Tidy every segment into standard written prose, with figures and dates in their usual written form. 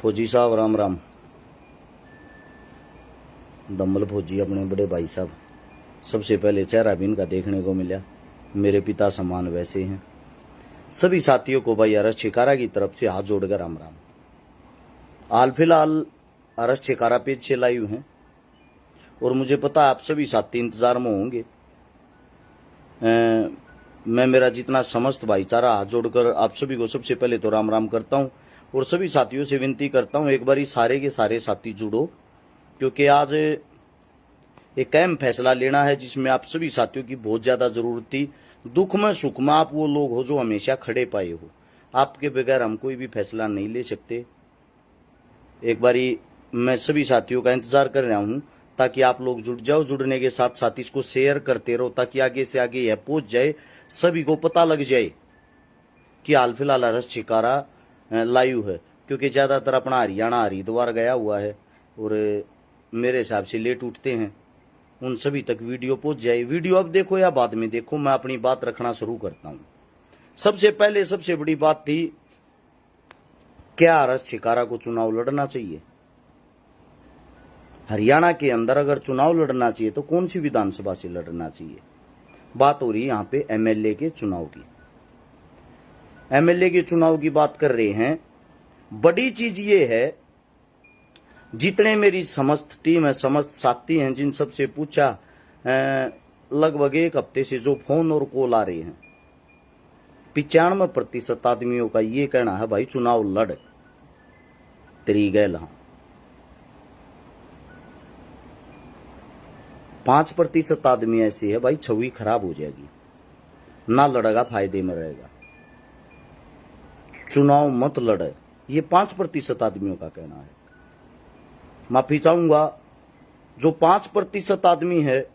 फौजी साहब राम राम। दम्बल फौजी अपने बड़े भाई साहब, सबसे पहले चेहरा भी इनका देखने को मिला। मेरे पिता समान वैसे हैं। सभी साथियों को भाई अरस शिकारा की तरफ से हाथ जोड़कर राम राम। हाल फिलहाल अरस शिकारा पेज से लाइव हैं और मुझे पता आप सभी साथी इंतजार में होंगे। मैं मेरा जितना समस्त भाईचारा हाथ जोड़कर आप सभी को सबसे पहले तो राम राम करता हूं और सभी साथियों से विनती करता हूं एक बारी सारे के सारे साथी जुड़ो, क्योंकि आज एक अहम फैसला लेना है जिसमें आप सभी साथियों की बहुत ज्यादा जरूरत थी। दुख में सुख में आप वो लोग हो जो हमेशा खड़े पाए हो। आपके बगैर हम कोई भी फैसला नहीं ले सकते। एक बारी मैं सभी साथियों का इंतजार कर रहा हूं ताकि आप लोग जुड़ जाओ। जुड़ने के साथ साथ इसको शेयर करते रहो ताकि आगे से आगे यह पहुंच जाए, सभी को पता लग जाए कि हाल फिलहाल अरस शिकारा लाइव है। क्योंकि ज्यादातर अपना हरियाणा हरिद्वार गया हुआ है और मेरे हिसाब से लेट उठते हैं, उन सभी तक वीडियो पहुंच जाए। वीडियो अब देखो या बाद में देखो, मैं अपनी बात रखना शुरू करता हूं। सबसे पहले सबसे बड़ी बात थी, क्या अरस शिकारा को चुनाव लड़ना चाहिए? हरियाणा के अंदर अगर चुनाव लड़ना चाहिए तो कौन सी विधानसभा से लड़ना चाहिए? बात हो रही है यहां पे एमएलए के चुनाव की। एमएलए के चुनाव की बात कर रहे हैं। बड़ी चीज ये है, जितने मेरी समस्त टीम है, समस्त साथी हैं, जिन सबसे पूछा, लगभग एक हफ्ते से जो फोन और कॉल आ रहे हैं, 95% आदमियों का ये कहना है भाई चुनाव लड़ तेरी गैल। हाँ, 5% आदमी ऐसे है भाई छवि खराब हो जाएगी, ना लड़ेगा फायदे में रहेगा, चुनाव मत लड़े। ये 5% आदमियों का कहना है। माफी चाहूंगा, जो 5% आदमी है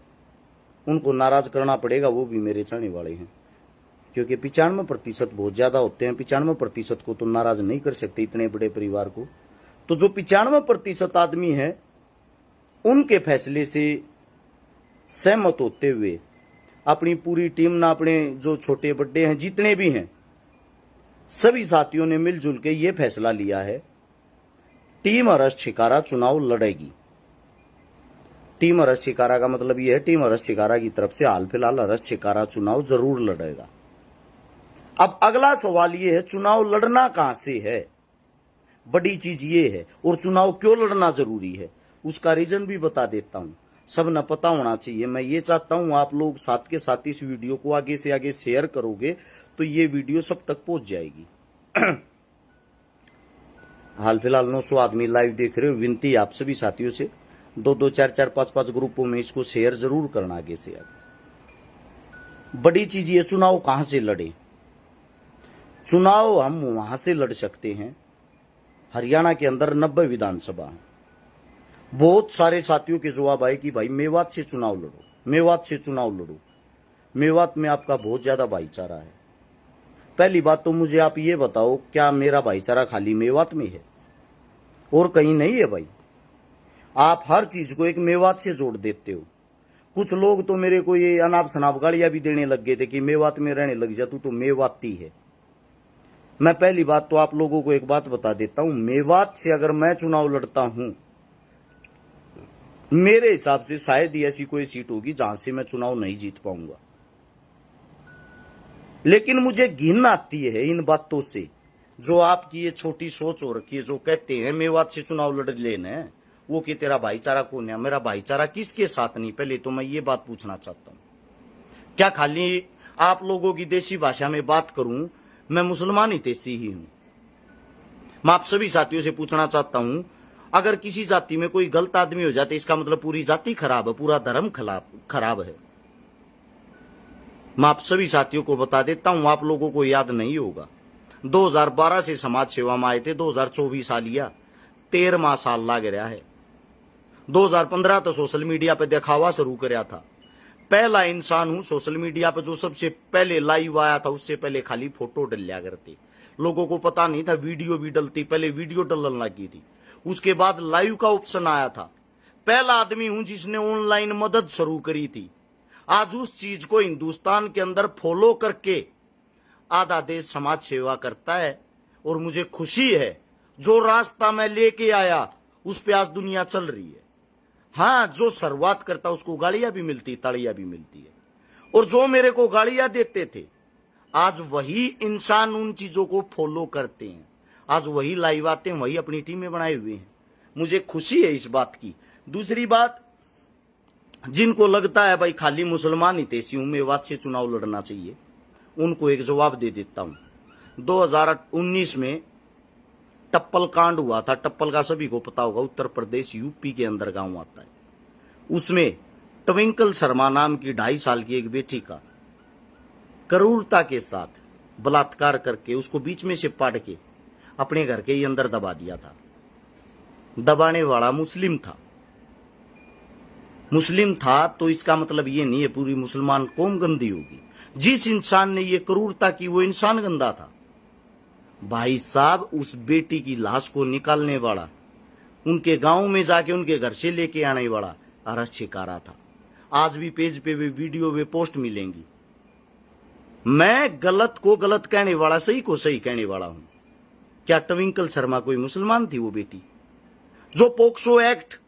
उनको नाराज करना पड़ेगा, वो भी मेरे चाहने वाले हैं। क्योंकि 95% बहुत ज्यादा होते हैं। 95% को तो नाराज नहीं कर सकते, इतने बड़े परिवार को। तो जो 95% आदमी है उनके फैसले से सहमत होते हुए अपनी पूरी टीम ना, अपने जो छोटे बड़े हैं जितने भी हैं, सभी साथियों ने मिलजुल के ये फैसला लिया है, टीम अरस शिकारा चुनाव लड़ेगी। टीम अरस शिकारा का मतलब यह है, टीम अरस शिकारा की तरफ से हाल फिलहाल अरस शिकारा चुनाव जरूर लड़ेगा। अब अगला सवाल यह है, चुनाव लड़ना कहां से है? बड़ी चीज ये है। और चुनाव क्यों लड़ना जरूरी है उसका रीजन भी बता देता हूं। सब न पता होना चाहिए। मैं ये चाहता हूं आप लोग साथ के साथ इस वीडियो को आगे से आगे शेयर करोगे तो ये वीडियो सब तक पहुंच जाएगी। हाल फिलहाल 900 आदमी लाइव देख रहे हो। विनती आप सभी साथियों से 2-2, 4-4, 5-5 ग्रुपों में इसको शेयर जरूर करना आगे से आगे। बड़ी चीज ये, चुनाव कहां से लड़े? चुनाव हम वहां से लड़ सकते हैं, हरियाणा के अंदर 90 विधानसभा है। बहुत सारे साथियों के जवाब आए कि भाई मेवात से चुनाव लड़ो, मेवात से चुनाव लड़ो। मेवात में आपका बहुत ज्यादा भाईचारा है। पहली बात तो मुझे आप ये बताओ, क्या मेरा भाईचारा खाली मेवात में है और कहीं नहीं है? भाई आप हर चीज को एक मेवात से जोड़ देते हो। कुछ लोग तो मेरे को ये अनाप शनाप गालियां भी देने लग गए थे कि मेवात में रहने लग जा, तू तो मेवाती है। मैं पहली बात तो आप लोगों को एक बात बता देता हूं, मेवात से अगर मैं चुनाव लड़ता हूं, मेरे हिसाब से शायद ही ऐसी कोई सीट होगी जहां से मैं चुनाव नहीं जीत पाऊंगा। लेकिन मुझे घिन आती है इन बातों से, जो आपकी ये छोटी सोच हो रखी है, जो कहते हैं मेवात से चुनाव लड़ लेना है, वो कि तेरा भाईचारा कौन है? मेरा भाईचारा किसके साथ नहीं? पहले तो मैं ये बात पूछना चाहता हूं। क्या खाली आप लोगों की देसी भाषा में बात करूं, मैं मुसलमान ही तेसी ही हूं। मैं आप सभी साथियों से पूछना चाहता हूं, अगर किसी जाति में कोई गलत आदमी हो जाते इसका मतलब पूरी जाति खराब है, पूरा धर्म खराब है। मैं आप सभी साथियों को बता देता हूं, आप लोगों को याद नहीं होगा, 2012 से समाज सेवा में आए थे, 2024 आ लिया, 13वां साल लाग रहा है। 2015 तो सोशल मीडिया पे दिखावा शुरू करया था। पहला इंसान हूं सोशल मीडिया पे जो सबसे पहले लाइव आया था। उससे पहले खाली फोटो डलिया करते, लोगों को पता नहीं था वीडियो भी डलती, पहले वीडियो डलने लगी थी। उसके बाद लाइव का ऑप्शन आया था। पहला आदमी हूं जिसने ऑनलाइन मदद शुरू करी थी। आज उस चीज को हिंदुस्तान के अंदर फॉलो करके आधा देश समाज सेवा करता है और मुझे खुशी है जो रास्ता मैं लेके आया उस पे आज दुनिया चल रही है। हाँ, जो शुरुआत करता उसको गालियां भी मिलती, तालियां भी मिलती है। और जो मेरे को गालियां देते थे, आज वही इंसान उन चीजों को फॉलो करते हैं, आज वही लाइव आते हैं, वही अपनी टीमें बनाए हुए हैं। मुझे खुशी है इस बात की। दूसरी बात, जिनको लगता है भाई खाली मुसलमान ही तेजी मेवात से चुनाव लड़ना चाहिए, उनको एक जवाब दे देता हूं। 2019 में टप्पल कांड हुआ था। टप्पल का सभी को पता होगा, उत्तर प्रदेश यूपी के अंदर गांव आता है। उसमें ट्विंकल शर्मा नाम की 2.5 साल की एक बेटी का क्रूरता के साथ बलात्कार करके उसको बीच में से पाट के अपने घर के ही अंदर दबा दिया था। दबाने वाला मुस्लिम था। मुस्लिम था तो इसका मतलब ये नहीं है पूरी मुसलमान कौम गंदी होगी। जिस इंसान ने ये क्रूरता की वो इंसान गंदा था। भाई साहब, उस बेटी की लाश को निकालने वाला, उनके गांव में जाके उनके घर से लेके आने वाला अरेस्ट शिकारा था। आज भी पेज पे वे वीडियो वे पोस्ट मिलेंगी। मैं गलत को गलत कहने वाला, सही को सही कहने वाला हूं। क्या ट्विंकल शर्मा कोई मुसलमान थी वो बेटी? जो पोक्सो एक्ट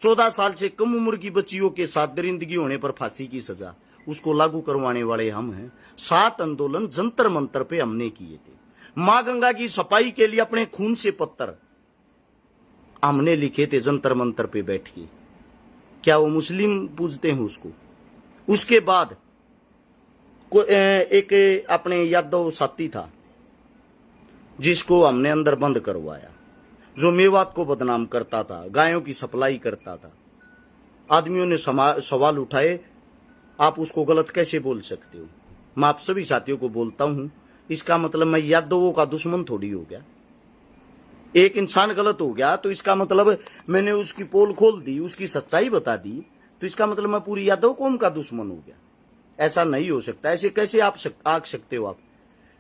14 साल से कम उम्र की बच्चियों के साथ दरिंदगी होने पर फांसी की सजा, उसको लागू करवाने वाले हम हैं। 7 आंदोलन जंतर मंतर पे हमने किए थे। मां गंगा की सफाई के लिए अपने खून से पत्थर हमने लिखे थे जंतर मंतर पे बैठ के। क्या वो मुस्लिम पूजते हैं उसको? उसके बाद एक अपने यादव साथी था जिसको हमने अंदर बंद करवाया, जो मेवात को बदनाम करता था, गायों की सप्लाई करता था। आदमियों ने सवाल उठाए, आप उसको गलत कैसे बोल सकते हो? मैं आप सभी साथियों को बोलता हूं, इसका मतलब मैं यादवों का दुश्मन थोड़ी हो गया। एक इंसान गलत हो गया तो इसका मतलब मैंने उसकी पोल खोल दी, उसकी सच्चाई बता दी, तो इसका मतलब मैं पूरी यादव कौम का दुश्मन हो गया। ऐसा नहीं हो सकता। ऐसे कैसे आप आग सकते हो? आप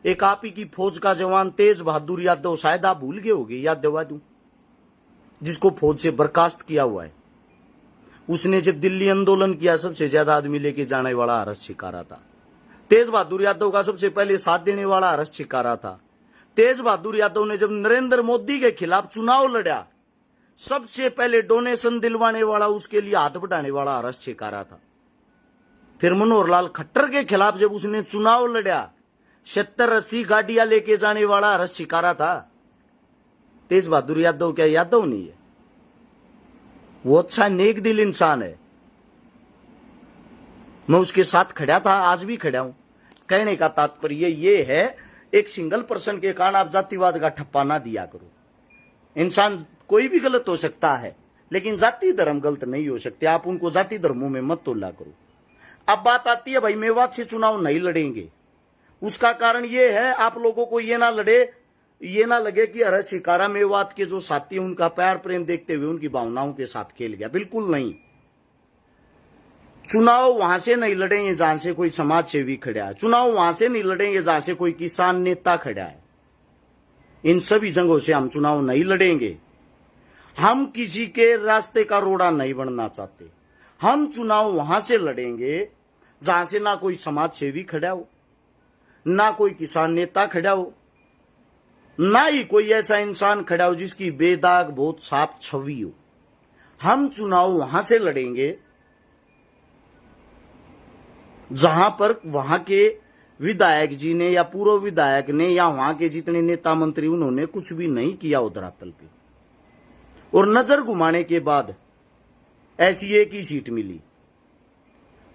एक आप ही की फौज का जवान तेज बहादुर यादव, शायद आप भूल गए होगे, याद दिलवा दूं, जिसको फौज से बर्खास्त किया हुआ है। उसने जब दिल्ली आंदोलन किया, सबसे ज्यादा आदमी लेके जाने वाला अरेस्ट शिकारा था। तेज बहादुर यादव का सबसे पहले साथ देने वाला अरेस्ट शिकारा था। तेज बहादुर यादव ने जब नरेंद्र मोदी के खिलाफ चुनाव लड़ा, सबसे पहले डोनेशन दिलवाने वाला, उसके लिए हाथ बढ़ाने वाला अरेस्ट शिकारा था। फिर मनोहर लाल खट्टर के खिलाफ जब उसने चुनाव लड़ा, 70-80 गाड़ियां लेके जाने वाला अरेस्ट शिकारा था। तेज बहादुर यादव क्या यादव नहीं है? वो अच्छा नेक दिल इंसान है। मैं उसके साथ खड़ा था, आज भी खड़ा हूं। कहने का तात्पर्य ये है, एक सिंगल पर्सन के कारण आप जातिवाद का ठप्पा ना दिया करो। इंसान कोई भी गलत हो सकता है, लेकिन जाति धर्म गलत नहीं हो सकते। आप उनको जाति धर्मों में मत तोला करो। अब बात आती है भाई मेवात से चुनाव नहीं लड़ेंगे, उसका कारण ये है, आप लोगों को ये ना लगे कि अरेस्ट शिकारा मेवात के जो साथी उनका प्यार प्रेम देखते हुए उनकी भावनाओं के साथ खेल गया। बिल्कुल नहीं। चुनाव वहां से नहीं लड़ेंगे जहां से कोई समाज सेवी खड़ा है। चुनाव वहां से नहीं लड़ेंगे जहां से कोई किसान नेता खड़ा है। इन सभी जगहों से हम चुनाव नहीं लड़ेंगे। हम किसी के रास्ते का रोड़ा नहीं बनना चाहते। हम चुनाव वहां से लड़ेंगे जहां से ना कोई समाज सेवी खड़ा हो, ना कोई किसान नेता खड़ा हो, ना ही कोई ऐसा इंसान खड़ा हो जिसकी बेदाग बहुत साफ छवि हो। हम चुनाव वहां से लड़ेंगे जहां पर वहां के विधायक जी ने या पूर्व विधायक ने या वहां के जितने नेता मंत्री उन्होंने कुछ भी नहीं किया उधरातल पे, और नजर घुमाने के बाद ऐसी एक ही सीट मिली।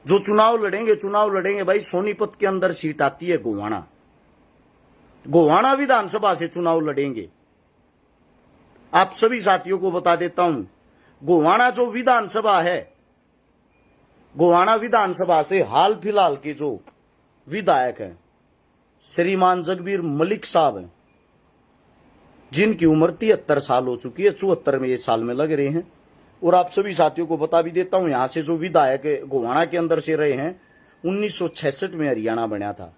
जो चुनाव लड़ेंगे भाई। सोनीपत के अंदर सीट आती है गोवाना विधानसभा से चुनाव लड़ेंगे। आप सभी साथियों को बता देता हूं, गोवाना जो विधानसभा है, गोवाना विधानसभा से हाल फिलहाल के जो विधायक हैं श्रीमान जगबीर मलिक साहब हैं, जिनकी उम्र 73 साल हो चुकी है, 74वें साल में लग रहे हैं। और आप सभी साथियों को बता भी देता हूं, यहां से जो विधायक गोवाना के अंदर से रहे हैं, 1966 में हरियाणा बना था।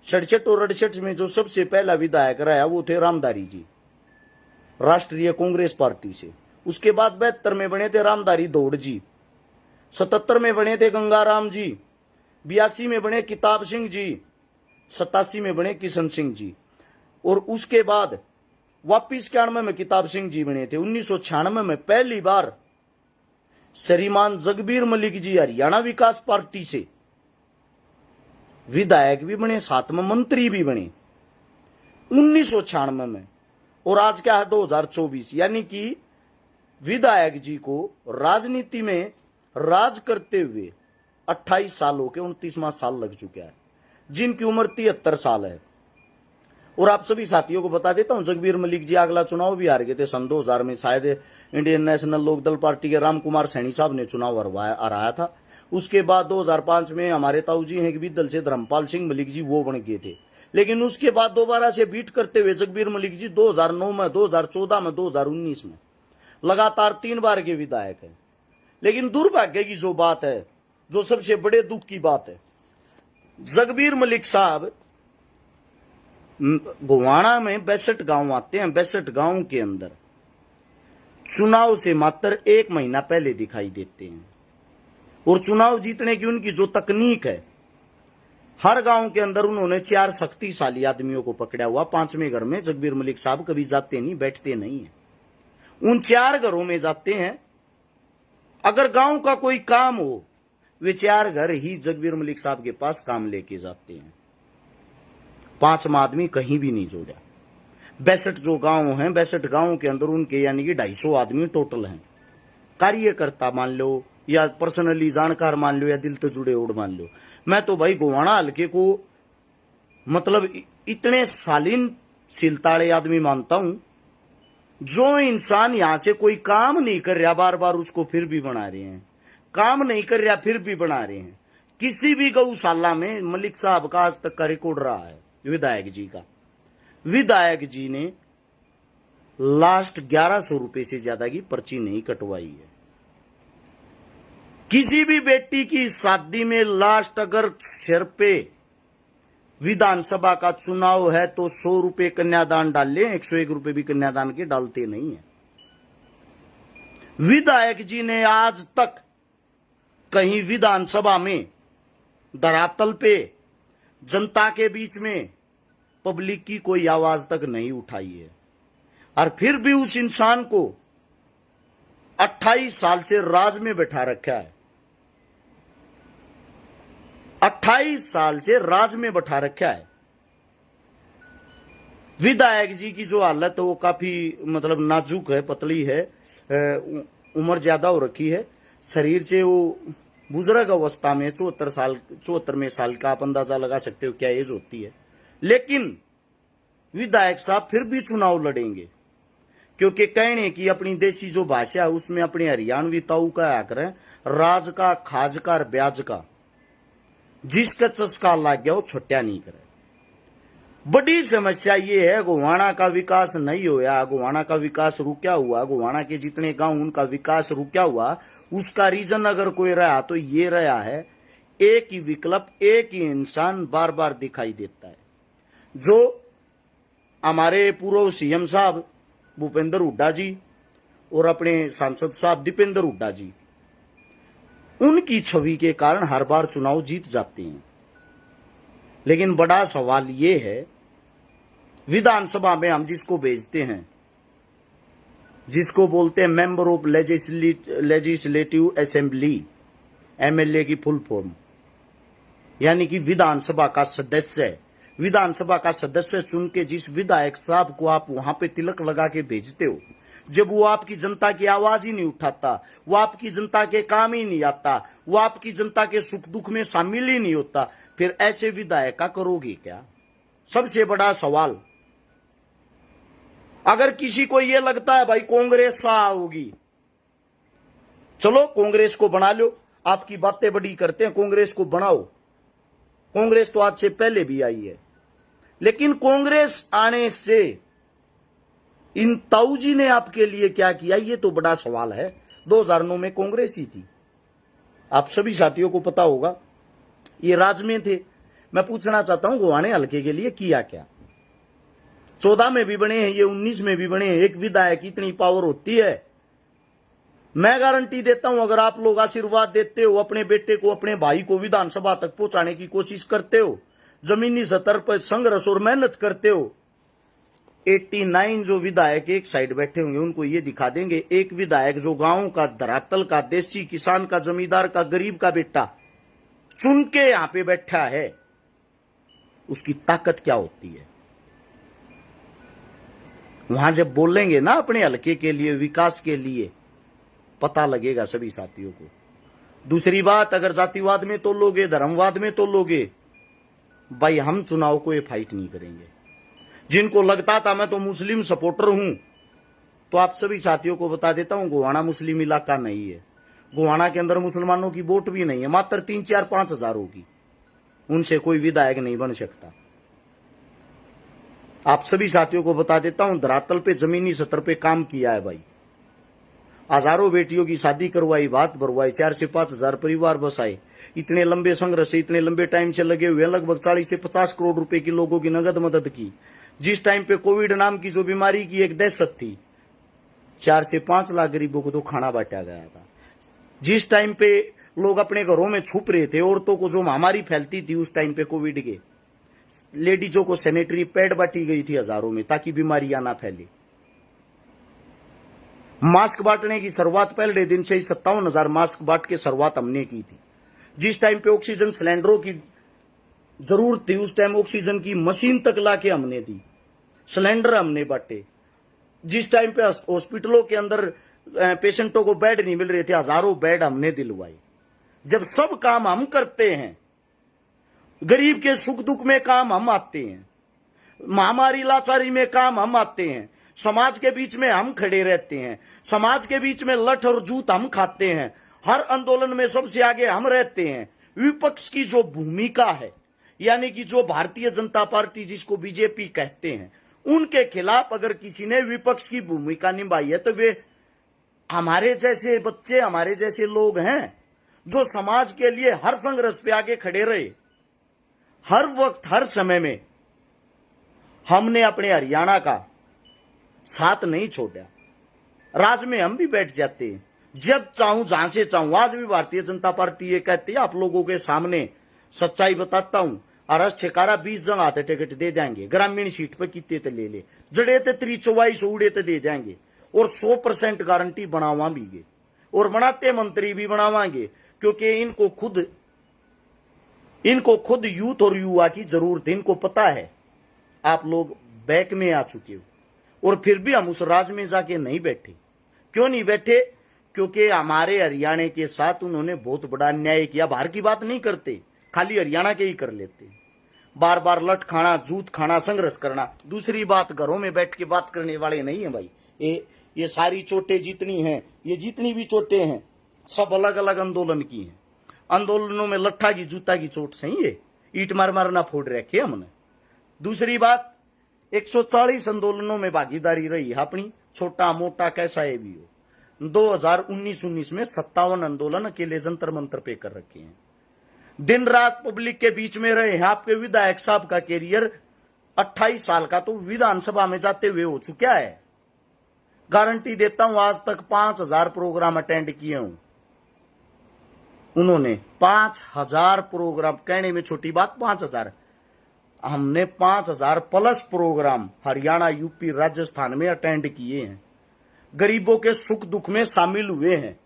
67 और 68 में जो सबसे पहला विधायक रहा वो थे रामधारी जी, राष्ट्रीय कांग्रेस पार्टी से। उसके बाद 72 में बने थे रामधारी दौड़ जी, 77 में बने थे गंगाराम जी, 82 में बने किताब सिंह जी, 87 में बने किशन सिंह जी। और उसके बाद वापिस 91 में किताब सिंह जी बने थे। 1996 में पहली बार श्रीमान जगबीर मलिक जी हरियाणा विकास पार्टी से विधायक भी बने, साथ में मंत्री भी बने 1996 में। और आज क्या है 2024, यानी कि विधायक जी को राजनीति में राज करते हुए 28 साल हो के 29वां साल लग चुका है, जिनकी उम्र 73 साल है। और आप सभी साथियों को बता देता हूं, जगबीर मलिक जी अगला चुनाव भी हार गए थे सन 2000 में। शायद इंडियन नेशनल लोकदल पार्टी के राम कुमार सैनी साहब ने चुनाव हराया था। उसके बाद 2005 में हमारे ताऊ जी हैं विदल से धर्मपाल सिंह मलिक जी, वो बन गए थे। लेकिन उसके बाद दोबारा से बीट करते हुए जगबीर मलिक जी 2009 में, 2014 में, 2019 में लगातार 3 बार के विधायक है। लेकिन दुर्भाग्य की जो बात है, जो सबसे बड़े दुख की बात है, जगबीर मलिक साहब गोवाना में 62 गांव आते हैं। 62 गांव के अंदर चुनाव से मात्र 1 महीना पहले दिखाई देते हैं। और चुनाव जीतने की उनकी जो तकनीक है, हर गांव के अंदर उन्होंने 4 शक्तिशाली आदमियों को पकड़ा हुआ। 5वें घर में जगबीर मलिक साहब कभी जाते नहीं, बैठते नहीं है। उन 4 घरों में जाते हैं। अगर गांव का कोई काम हो, वे 4 घर ही जगबीर मलिक साहब के पास काम लेके जाते हैं। 5वां आदमी कहीं भी नहीं जोड़ा। 62 जो गांव हैं, 62 गांव के अंदर उनके यानी कि 250 आदमी टोटल हैं। कार्यकर्ता मान लो, या पर्सनली जानकार मान लो, या दिल तो जुड़े ओढ़ मान लो। मैं तो भाई गोवाना हल्के को मतलब इतने शालीन सिलताड़े आदमी मानता हूं। जो इंसान यहां से कोई काम नहीं कर रहा, बार बार उसको फिर भी बना रहे हैं। काम नहीं कर रहा फिर भी बना रहे हैं। किसी भी गौशाला में मलिक साहब का आज तक का रिकॉर्ड रहा है विधायक जी का। विधायक जी ने लास्ट 1100 रुपए से ज्यादा की पर्ची नहीं कटवाई है। किसी भी बेटी की शादी में लास्ट अगर सिर पे विधानसभा का चुनाव है तो 100 रुपए कन्यादान डाल ले, 101 रुपए भी कन्यादान के डालते नहीं है। विधायक जी ने आज तक कहीं विधानसभा में धरातल पे जनता के बीच में पब्लिक की कोई आवाज तक नहीं उठाई है। और फिर भी उस इंसान को 28 साल से राज में बैठा रखा है। 28 साल से राज में बैठा रखा है। विधायक जी की जो हालत है वो काफी मतलब नाजुक है, पतली है, उम्र ज्यादा हो रखी है। शरीर से वो बुजुर्ग अवस्था में 74वें साल का आप अंदाजा लगा सकते हो क्या एज होती है। लेकिन विधायक साहब फिर भी चुनाव लड़ेंगे, क्योंकि कहने की अपनी देसी जो भाषा है उसमें अपने हरियाणवी ताऊ का आ करें, राज का, खाज का और ब्याज का जिसका चस्का लग गया वो छुट्टिया नहीं करे। बड़ी समस्या ये है, गोवाना का विकास नहीं होया, गोवाना का विकास रुका हुआ, गोवाना के जितने गांव उनका विकास रुका हुआ। उसका रीजन अगर कोई रहा तो ये रहा है, एक ही विकल्प, एक ही इंसान बार बार दिखाई देता है, जो हमारे पूर्व सीएम साहब भूपेंद्र हुड्डा जी और अपने सांसद साहब दीपेंद्र हुड्डा जी, उनकी छवि के कारण हर बार चुनाव जीत जाते हैं। लेकिन बड़ा सवाल ये है, विधानसभा में हम जिसको भेजते हैं, जिसको बोलते हैं member of legislative assembly, MLA की फुल फॉर्म, यानी कि विधानसभा का सदस्य। विधानसभा का सदस्य चुन के जिस विधायक साहब को आप वहां पे तिलक लगा के भेजते हो, जब वो आपकी जनता की आवाज ही नहीं उठाता, वो आपकी जनता के काम ही नहीं आता, वो आपकी जनता के सुख दुख में शामिल ही नहीं होता, फिर ऐसे विधायक का करोगे क्या? सबसे बड़ा सवाल। अगर किसी को यह लगता है भाई कांग्रेस सा होगी, चलो कांग्रेस को बना लो। आपकी बातें बड़ी करते हैं, कांग्रेस को बनाओ। कांग्रेस तो आज से पहले भी आई है, लेकिन कांग्रेस आने से इन ताऊ जी ने आपके लिए क्या किया, ये तो बड़ा सवाल है। 2009 में कांग्रेस ही थी, आप सभी साथियों को पता होगा, ये राज में थे। मैं पूछना चाहता हूं गोवाने हल्के के लिए किया क्या? 14 में भी बने हैं, ये 19 में भी बने हैं। एक विधायक की इतनी पावर होती है, मैं गारंटी देता हूं, अगर आप लोग आशीर्वाद देते हो, अपने बेटे को, अपने भाई को विधानसभा तक पहुंचाने की कोशिश करते हो, जमीनी स्तर पर संघर्ष और मेहनत करते हो, 89 जो विधायक एक साइड बैठे होंगे उनको ये दिखा देंगे, एक विधायक जो गांव का, धरातल का, देसी किसान का, जमींदार का, गरीब का बेटा चुन के यहां पे बैठा है, उसकी ताकत क्या होती है। वहां जब बोलेंगे ना अपने हलके के लिए, विकास के लिए, पता लगेगा सभी साथियों को। दूसरी बात, अगर जातिवाद में तो लोगे, धर्मवाद में तो लोगे, भाई हम चुनाव को ये फाइट नहीं करेंगे। जिनको लगता था मैं तो मुस्लिम सपोर्टर हूं, तो आप सभी साथियों को बता देता हूं, गोवाना मुस्लिम इलाका नहीं है। गोवाना के अंदर मुसलमानों की वोट भी नहीं है, मात्र 3, 4, 5 हजार होगी। उनसे कोई विधायक नहीं बन सकता। आप सभी साथियों को बता देता हूं, धरातल पे जमीनी स्तर पे काम किया है भाई। हजारों बेटियों की शादी करवाई, बात भरवाई, 4 से 5 हजार परिवार बसाए। इतने लंबे संघर्ष से, इतने लंबे टाइम से लगे हुए, लगभग 40 से 50 करोड़ रुपए की लोगों की नगद मदद की। जिस टाइम पे कोविड नाम की जो बीमारी की एक दहशत थी, 4 से 5 लाख गरीबों को तो खाना बांटा गया था। जिस टाइम पे लोग अपने घरों में छुप रहे थे, औरतों को जो महामारी फैलती थी उस टाइम पे कोविड के, लेडीजों को सैनिटरी पैड बांटी गई थी हजारों में, ताकि बीमारियां ना फैले। मास्क बांटने की शुरुआत पहले दिन से ही 57,000 मास्क बांट के शुरुआत हमने की थी। जिस टाइम पे ऑक्सीजन सिलेंडरों की जरूरत थी, उस टाइम ऑक्सीजन की मशीन तक लाके हमने दी, सिलेंडर हमने बांटे। जिस टाइम पे हॉस्पिटलों के अंदर पेशेंटों को बेड नहीं मिल रहे थे, हजारों बेड हमने दिलवाए। जब सब काम हम करते हैं, गरीब के सुख दुख में काम हम आते हैं, महामारी लाचारी में काम हम आते हैं, समाज के बीच में हम खड़े रहते हैं, समाज के बीच में लठ और जूत हम खाते हैं, हर आंदोलन में सबसे आगे हम रहते हैं। विपक्ष की जो भूमिका है, यानी कि जो भारतीय जनता पार्टी जिसको बीजेपी कहते हैं, उनके खिलाफ अगर किसी ने विपक्ष की भूमिका निभाई है तो वे हमारे जैसे बच्चे, हमारे जैसे लोग हैं जो समाज के लिए हर संघर्ष पे आगे खड़े रहे। हर वक्त, हर समय में हमने अपने हरियाणा का साथ नहीं छोड़ा। राज में हम भी बैठ जाते हैं जब चाहूं, जहां से चाहूं। आज भी भारतीय जनता पार्टी ये कहती है, आप लोगों के सामने सच्चाई बताता हूं, अरस छेकारा 20 जगह आते टिकट दे जाएंगे, ग्रामीण सीट पर कितने तो ले ले, जड़े ते 23-24 उड़े तो दे जाएंगे, और 100% गारंटी बनावा भी, और बनाते मंत्री भी बनावांगे, क्योंकि इनको खुद यूथ और युवा की जरूरत है। इनको पता है आप लोग बैक में आ चुके हो, और फिर भी हम उस राज में जाके नहीं बैठे। क्यों नहीं बैठे? क्योंकि हमारे हरियाणा के साथ उन्होंने बहुत बड़ा अन्याय किया। बाहर की बात नहीं करते, खाली हरियाणा के ही कर लेते। बार बार लट खाना, जूत खाना, संघर्ष करना। दूसरी बात, घरों में बैठ के बात करने वाले नहीं है भाई। ये सारी चोटें जितनी हैं, ये जितनी भी चोटें हैं, सब अलग अलग आंदोलन की हैं। आंदोलनों में लट्ठा की, जूता की चोट सही है, ईट मार मारना फोड़ रखे हमने। दूसरी बात, 140 आंदोलनों में भागीदारी रही अपनी, छोटा मोटा कैसा है भी हो। 2019 में 57 आंदोलन अकेले जंतर मंतर पे कर रखे हैं। दिन रात पब्लिक के बीच में रहे हैं। आपके विधायक साहब का कैरियर 28 साल का तो विधानसभा में जाते हुए हो चुका है। गारंटी देता हूं, आज तक 5000 प्रोग्राम अटेंड किए हूं उन्होंने। 5000 प्रोग्राम, कहने में छोटी बात 5000, हमने 5000 plus program Haryana, UP, Rajasthan में अटेंड किए हैं। गरीबों के सुख दुख में शामिल हुए हैं।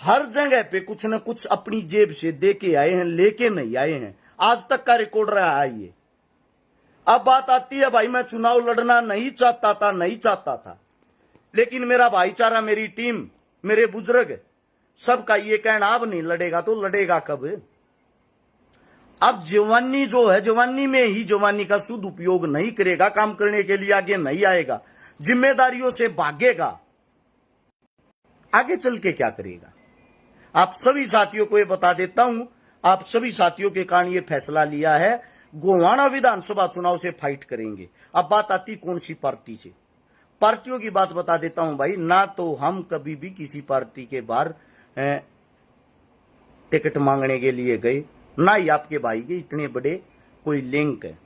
हर जगह पे कुछ न कुछ अपनी जेब से दे के आए हैं, लेके नहीं आए हैं। आज तक का रिकॉर्ड रहा है ये। अब बात आती है, भाई मैं चुनाव लड़ना नहीं चाहता था, लेकिन मेरा भाईचारा, मेरी टीम, मेरे बुजुर्ग, सबका ये कहना अब नहीं लड़ेगा तो लड़ेगा कब? अब जवानी जो है, जवानी में ही जवानी का शुद्ध उपयोग नहीं करेगा, काम करने के लिए आगे नहीं आएगा, जिम्मेदारियों से भागेगा, आगे चल के क्या करेगा? आप सभी साथियों को ये बता देता हूं, आप सभी साथियों के कारण ये फैसला लिया है, गोवाना विधानसभा चुनाव से फाइट करेंगे। अब बात आती कौन सी पार्टी से। पार्टियों की बात बता देता हूं भाई, ना तो हम कभी भी किसी पार्टी के बाहर टिकट मांगने के लिए गए, ना ही आपके भाई के इतने बड़े कोई लिंक है।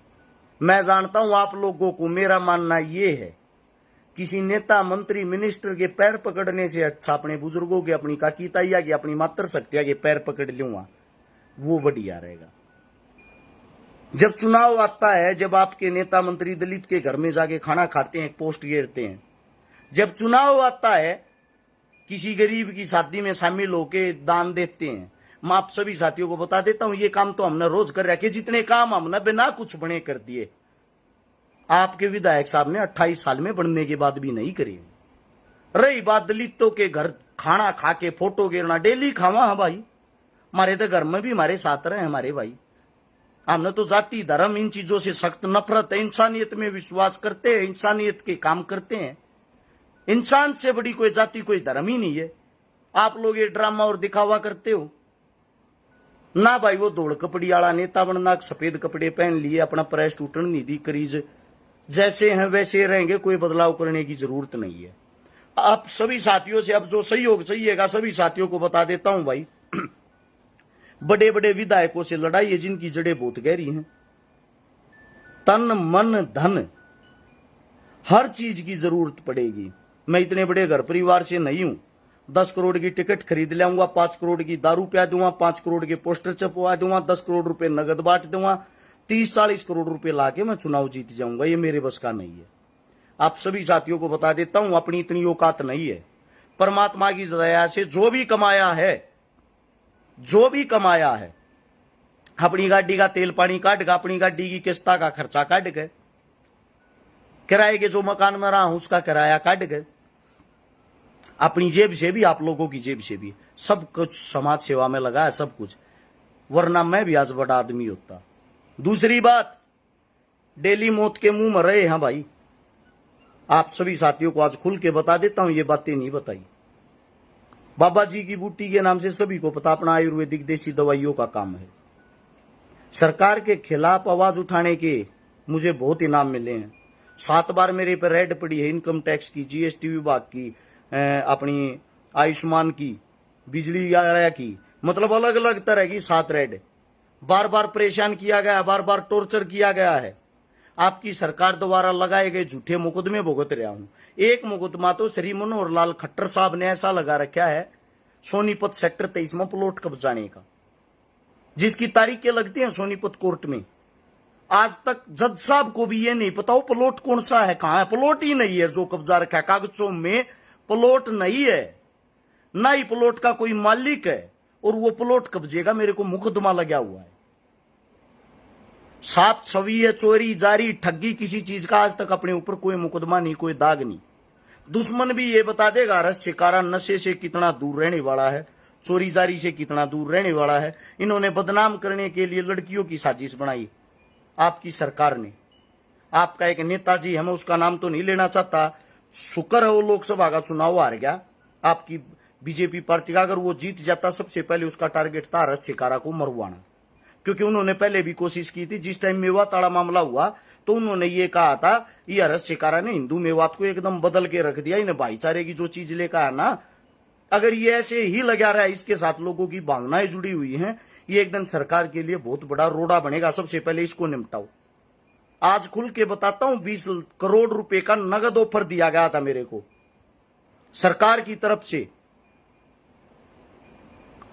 मैं जानता हूं आप लोगों को, मेरा मानना ये है, किसी नेता, मंत्री, मिनिस्टर के पैर पकड़ने से अच्छा अपने बुजुर्गों के, अपनी काकी ताइया के, अपनी मातृशक्तिया के पैर पकड़ लूंगा, वो बढ़िया रहेगा। जब चुनाव आता है, जब आपके नेता मंत्री दलित के घर में जाके खाना खाते हैं, पोस्ट घेरते हैं, जब चुनाव आता है किसी गरीब की शादी में शामिल होके दान देते हैं, मैं आप सभी साथियों को बता देता हूं, ये काम तो हमने रोज कर रखे। जितने काम हमने बिना कुछ बने कर दिए, आपके विधायक साहब ने 28 साल में बनने के बाद भी नहीं करे। रही बात दलितों के घर खाना खा के फोटो गिरना, डेली खावा है भाई, हमारे तो घर में भी हमारे साथ रहे हमारे भाई। हमने तो जाति धर्म इन चीजों से सख्त नफरत है, इंसानियत में विश्वास करते हैं, इंसानियत के काम करते हैं। इंसान से बड़ी कोई जाति कोई धर्म ही नहीं है। आप लोग ये ड्रामा और दिखावा करते हो ना भाई। वो दौड़ कपड़ी वाला नेता बनना, सफेद कपड़े पहन लिए, अपना प्रेस टूटन निधि करीज जैसे हैं वैसे रहेंगे, कोई बदलाव करने की जरूरत नहीं है। आप सभी साथियों से अब जो सहयोग चाहिएगा सभी साथियों को बता देता हूं भाई। बड़े बड़े विधायकों से लड़ाई है जिनकी जड़ें बहुत गहरी हैं। तन मन धन हर चीज की जरूरत पड़ेगी। मैं इतने बड़े घर परिवार से नहीं हूं। 10 करोड़ की टिकट खरीद लाऊंगा, 5 करोड़ की दारू पिया दूंगा, 5 करोड़ के पोस्टर छपवा दूंगा, 10 करोड़ रुपए नगद बांट दूंगा, 30-40 करोड़ रुपए लाके मैं चुनाव जीत जाऊंगा। ये मेरे बस का नहीं है। आप सभी साथियों को बता देता हूं, अपनी इतनी औकात नहीं है। परमात्मा की दया से जो भी कमाया है, अपनी गाड़ी का तेल पानी काट का, अपनी गाड़ी की किस्ता का खर्चा काट गए, किराए के जो मकान में रहा हूं उसका किराया काट गए, अपनी जेब से भी, आप लोगों की जेब से भी, सब कुछ समाज सेवा में लगा है सब कुछ, वरना मैं भी आज बड़ा आदमी होता। दूसरी बात, डेली मौत के मुंह में रहे हैं भाई। आप सभी साथियों को आज खुल के बता देता हूं, ये बातें नहीं बताई। बाबा जी की बूटी के नाम से सभी को पता, अपना आयुर्वेदिक देसी दवाइयों का काम है। सरकार के खिलाफ आवाज उठाने के मुझे बहुत इनाम मिले हैं। 7 बार मेरे पर रेड पड़ी है, इनकम टैक्स की, जीएसटी विभाग की, अपनी आयुष्मान की, बिजली वाला की, मतलब अलग अलग तरह की 7 रेड। बार बार परेशान किया गया, बार बार टॉर्चर किया गया है। आपकी सरकार द्वारा लगाए गए झूठे मुकदमे भुगत रहा हूं। एक मुकदमा तो श्री मनोहर लाल खट्टर साहब ने ऐसा लगा रखा है सोनीपत सेक्टर 23 में प्लॉट कब्जाने का, जिसकी तारीखें लगती हैं सोनीपत कोर्ट में। आज तक जज साहब को भी ये नहीं पता वो प्लॉट कौन सा है, कहां है। प्लॉट ही नहीं है जो कब्जा रखा है, कागजों में प्लॉट नहीं है, ना ही प्लॉट का कोई मालिक है, और वो प्लॉट कब्जे का मेरे को मुकदमा लगा हुआ है। साफ छवि है, चोरी जारी ठगी किसी चीज का आज तक अपने ऊपर कोई मुकदमा नहीं, कोई दाग नहीं। दुश्मन भी ये बता देगा रस शिकारा नशे से कितना दूर रहने वाला है, चोरी जारी से कितना दूर रहने वाला है। इन्होंने बदनाम करने के लिए लड़कियों की साजिश बनाई आपकी सरकार ने। आपका एक नेताजी, हमें उसका नाम तो नहीं लेना चाहता, शुक्र है वो लोकसभा का चुनाव हार गया आपकी बीजेपी पार्टी का। अगर वो जीत जाता, सबसे पहले उसका टारगेट था रस शिकारा को मरवाना, क्योंकि उन्होंने पहले भी कोशिश की थी। जिस टाइम मेवात वाला मामला हुआ तो उन्होंने ये कहा था, ये हरस शिकारा ने हिंदू मेवात को एकदम बदल के रख दिया, इन्हें भाईचारे की जो चीज लेकर आया ना, अगर ये ऐसे ही लगा रहा है, इसके साथ लोगों की भावनाएं जुड़ी हुई हैं, ये एकदम सरकार के लिए बहुत बड़ा रोड़ा बनेगा। सबसे पहले इसको निपटाओ। आज खुल के बताता हूं, 20 करोड़ रुपए का नगद ऑफर दिया गया था मेरे को सरकार की तरफ से।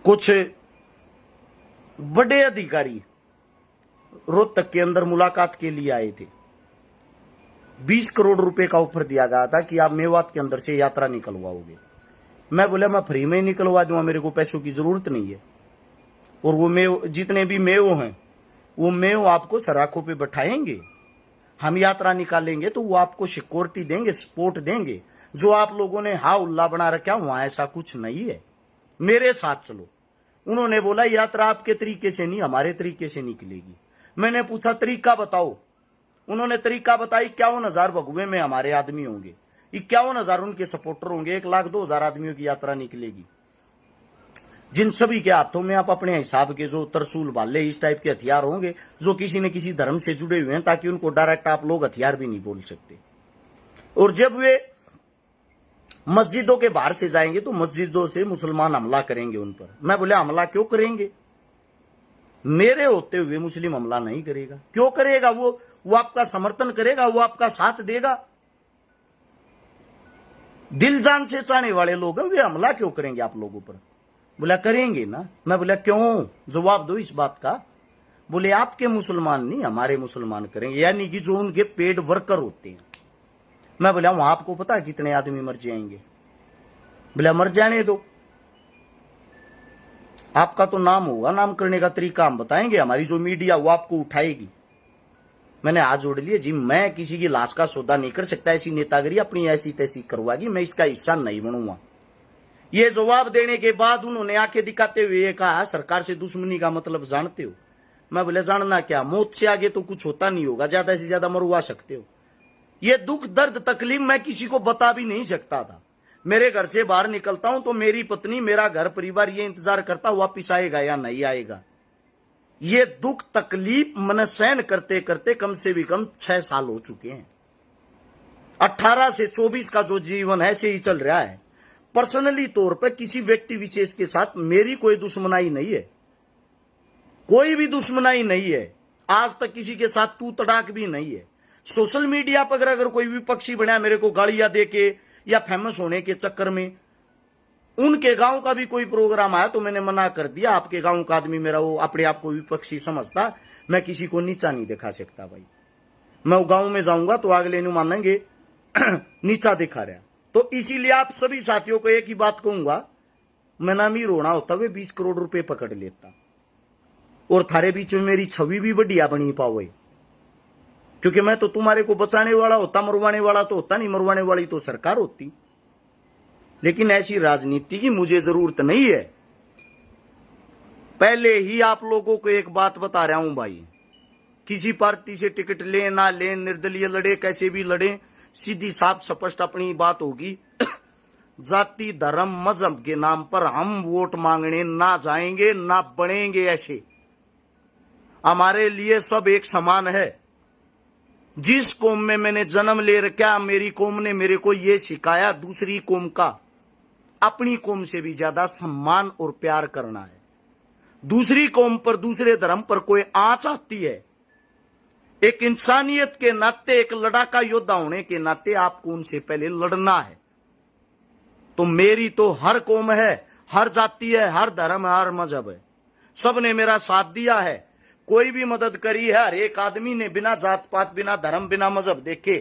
कुछ बड़े अधिकारी रोहतक के अंदर मुलाकात के लिए आए थे। 20 करोड़ रुपए का ऑफर दिया गया था कि आप मेवात के अंदर से यात्रा निकलवाओगे। मैं बोला मैं फ्री में ही निकलवा दूंगा, मेरे को पैसों की जरूरत नहीं है। और वो मेव, जितने भी मेव हैं, वो मेव आपको सराखों पे बैठाएंगे, हम यात्रा निकालेंगे तो वो आपको सिक्योरिटी देंगे, सपोर्ट देंगे। जो आप लोगों ने हा उल्ला बना रखा, वहां ऐसा कुछ नहीं है, मेरे साथ चलो। उन्होंने बोला यात्रा आपके तरीके से नहीं, हमारे तरीके से निकलेगी। मैंने पूछा तरीका बताओ, उन्होंने तरीका बताई। 51,000 भगवे में हमारे आदमी होंगे, 51,000 उनके सपोर्टर होंगे, 1,02,000 आदमियों की यात्रा निकलेगी, जिन सभी के हाथों में आप अपने हिसाब के जो तरसूल भाले इस टाइप के हथियार होंगे, जो किसी न किसी धर्म से जुड़े हुए हैं, ताकि उनको डायरेक्ट आप लोग हथियार भी नहीं बोल सकते। और जब वे मस्जिदों के बाहर से जाएंगे तो मस्जिदों से मुसलमान हमला करेंगे उन पर। मैं बोले हमला क्यों करेंगे, मेरे होते हुए मुस्लिम हमला नहीं करेगा। क्यों करेगा? वो आपका समर्थन करेगा, वो आपका साथ देगा। दिल जान से चाहने वाले लोग हैं, वे हमला क्यों करेंगे आप लोगों पर? बोला करेंगे ना। मैं बोला क्यों, जवाब दो इस बात का। बोले आपके मुसलमान नहीं, हमारे मुसलमान करेंगे, यानी कि जो उनके पेड वर्कर होते हैं। मैं बोला हूं आपको पता है कितने आदमी मर जाएंगे? बोला मर जाने दो, आपका तो नाम होगा, नाम करने का तरीका हम बताएंगे, हमारी जो मीडिया वो आपको उठाएगी। मैंने हाथ जोड़ लिए जी, मैं किसी की लाश का सौदा नहीं कर सकता, ऐसी नेतागिरी अपनी ऐसी तैसी करवागी, मैं इसका हिस्सा नहीं बनूंगा। ये जवाब देने के बाद उन्होंने आंखें दिखाते हुए ये कहा सरकार से दुश्मनी का मतलब जानते हो? मैं बोले जानना क्या, मौत से आगे तो कुछ होता नहीं होगा, ज्यादा से ज्यादा मरवा सकते हो। ये दुख दर्द तकलीफ मैं किसी को बता भी नहीं सकता था। मेरे घर से बाहर निकलता हूं तो मेरी पत्नी, मेरा घर परिवार ये इंतजार करता वापिस आएगा या नहीं आएगा। ये दुख तकलीफ मन सहन करते करते कम से भी कम 6 साल हो चुके हैं। 18 से 24 का जो जीवन है ऐसे ही चल रहा है। पर्सनली तौर पर किसी व्यक्ति विशेष के साथ मेरी कोई दुश्मनाई नहीं है, कोई भी दुश्मनाई नहीं है, आज तक किसी के साथ तू तड़ाक भी नहीं है। सोशल मीडिया पर अगर कोई विपक्षी बना मेरे को गालियां देके या फेमस होने के चक्कर में, उनके गांव का भी कोई प्रोग्राम आया तो मैंने मना कर दिया। आपके गांव का आदमी मेरा वो अपने आप को विपक्षी समझता, मैं किसी को नीचा नहीं दिखा सकता भाई। मैं गांव में जाऊंगा तो अगले नु मानेंगे नीचा दिखा रहा। तो इसीलिए आप सभी साथियों को एक ही बात कहूंगा, मैं ना अमीर होना होता वे 20 करोड़ रुपए पकड़ लेता और थारे बीच में मेरी छवि भी बढ़िया बनी पावे, क्योंकि मैं तो तुम्हारे को बचाने वाला होता, मरवाने वाला तो होता नहीं, मरवाने वाली तो सरकार होती। लेकिन ऐसी राजनीति की मुझे जरूरत नहीं है। पहले ही आप लोगों को एक बात बता रहा हूं भाई, किसी पार्टी से टिकट ले ना ले, निर्दलीय लड़े, कैसे भी लड़े, सीधी साफ स्पष्ट अपनी बात होगी। जाति धर्म मजहब के नाम पर हम वोट मांगने ना जाएंगे ना बढ़ेंगे। ऐसे हमारे लिए सब एक समान है। जिस कौम में मैंने जन्म ले रखा, मेरी कौम ने मेरे को ये सिखाया, दूसरी कौम का अपनी कौम से भी ज्यादा सम्मान और प्यार करना है। दूसरी कौम पर, दूसरे धर्म पर कोई आंच आती है, एक इंसानियत के नाते, एक लड़ाका योद्धा होने के नाते आपको उनसे पहले लड़ना है। तो मेरी तो हर कौम है, हर जाति है, हर धर्म है, हर मजहब है, सबने मेरा साथ दिया है। कोई भी मदद करी है हर एक आदमी ने, बिना जात पात, बिना धर्म, बिना मजहब देखे।